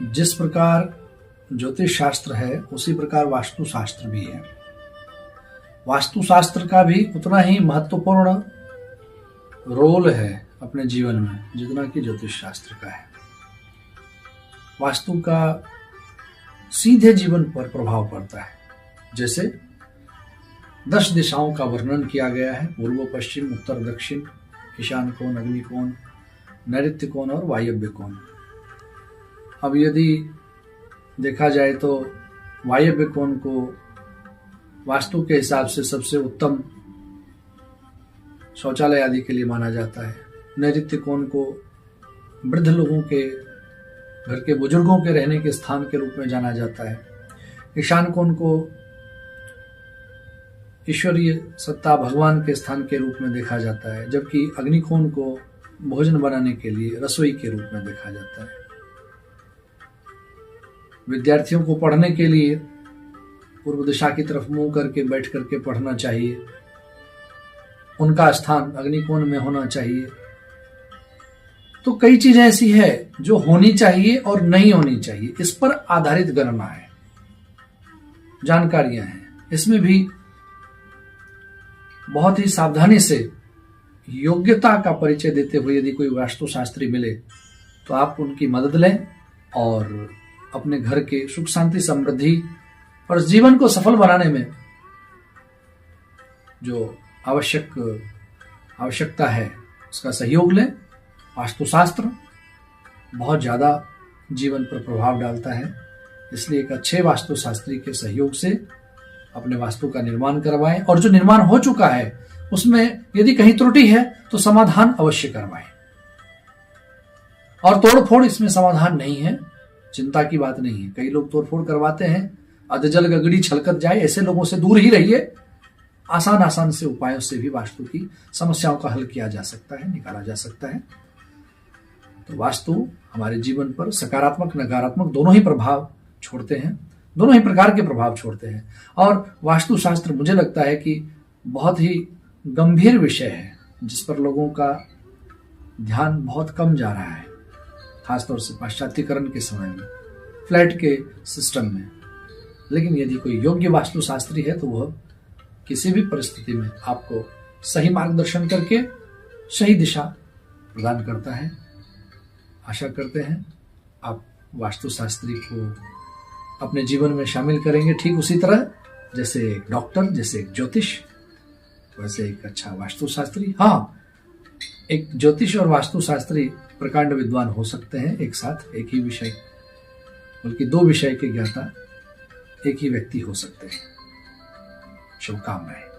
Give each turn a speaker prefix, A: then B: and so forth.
A: जिस प्रकार ज्योतिष शास्त्र है उसी प्रकार वास्तु शास्त्र भी है। वास्तु शास्त्र का भी उतना ही महत्वपूर्ण रोल है अपने जीवन में जितना कि ज्योतिष शास्त्र का है। वास्तु का सीधे जीवन पर प्रभाव पड़ता है। जैसे 10 दिशाओं का वर्णन किया गया है, पूर्व पश्चिम उत्तर दक्षिण, ईशान कोण, अग्नि कोण, नैऋत्य कोण और वायव्य कोण। अब यदि देखा जाए तो वायव्य कोण को वास्तु के हिसाब से सबसे उत्तम शौचालय आदि के लिए माना जाता है। नैऋत्य कोण को वृद्ध लोगों के, घर के बुजुर्गों के रहने के स्थान के रूप में जाना जाता है। ईशान कोण को ईश्वरीय सत्ता भगवान के स्थान के रूप में देखा जाता है, जबकि अग्नि कोण को भोजन बनाने के लिए रसोई के रूप में देखा जाता है। विद्यार्थियों को पढ़ने के लिए पूर्व दिशा की तरफ मुंह करके बैठ करके पढ़ना चाहिए। उनका स्थान अग्निकोण में होना चाहिए। तो कई चीजें ऐसी है जो होनी चाहिए और नहीं होनी चाहिए, इस पर आधारित गणना है, जानकारियां हैं। इसमें भी बहुत ही सावधानी से योग्यता का परिचय देते हुए यदि कोई वास्तुशास्त्री मिले तो आप उनकी मदद लें और अपने घर के सुख शांति समृद्धि और जीवन को सफल बनाने में जो आवश्यकता है उसका सहयोग लें। वास्तुशास्त्र बहुत ज्यादा जीवन पर प्रभाव डालता है, इसलिए एक अच्छे वास्तुशास्त्री के सहयोग से अपने वास्तु का निर्माण करवाएं और जो निर्माण हो चुका है उसमें यदि कहीं त्रुटि है तो समाधान अवश्य करवाएं। और तोड़फोड़ इसमें समाधान नहीं है, चिंता की बात नहीं है। कई लोग तोड़फोड़ करवाते हैं, अधजल गगड़ी छलकत जाए, ऐसे लोगों से दूर ही रहिए। आसान से उपायों से भी वास्तु की समस्याओं का हल किया जा सकता है, निकाला जा सकता है। तो वास्तु हमारे जीवन पर सकारात्मक नकारात्मक दोनों ही प्रभाव छोड़ते हैं, दोनों ही प्रकार के प्रभाव छोड़ते हैं। और वास्तुशास्त्र मुझे लगता है कि बहुत ही गंभीर विषय है जिस पर लोगों का ध्यान बहुत कम जा रहा है, खासतौर से पाश्चात्यकरण के समय में, फ्लैट के सिस्टम में। लेकिन यदि कोई योग्य वास्तुशास्त्री है तो वह किसी भी परिस्थिति में आपको सही मार्गदर्शन करके सही दिशा प्रदान करता है। आशा करते हैं आप वास्तुशास्त्री को अपने जीवन में शामिल करेंगे, ठीक उसी तरह जैसे एक डॉक्टर, जैसे एक ज्योतिष, वैसे एक अच्छा वास्तुशास्त्री। हाँ, एक ज्योतिष और वास्तुशास्त्री प्रकांड विद्वान हो सकते हैं एक साथ, एक ही विषय, बल्कि 2 विषय के ज्ञाता एक ही व्यक्ति हो सकते हैं। शुभकामनाएं।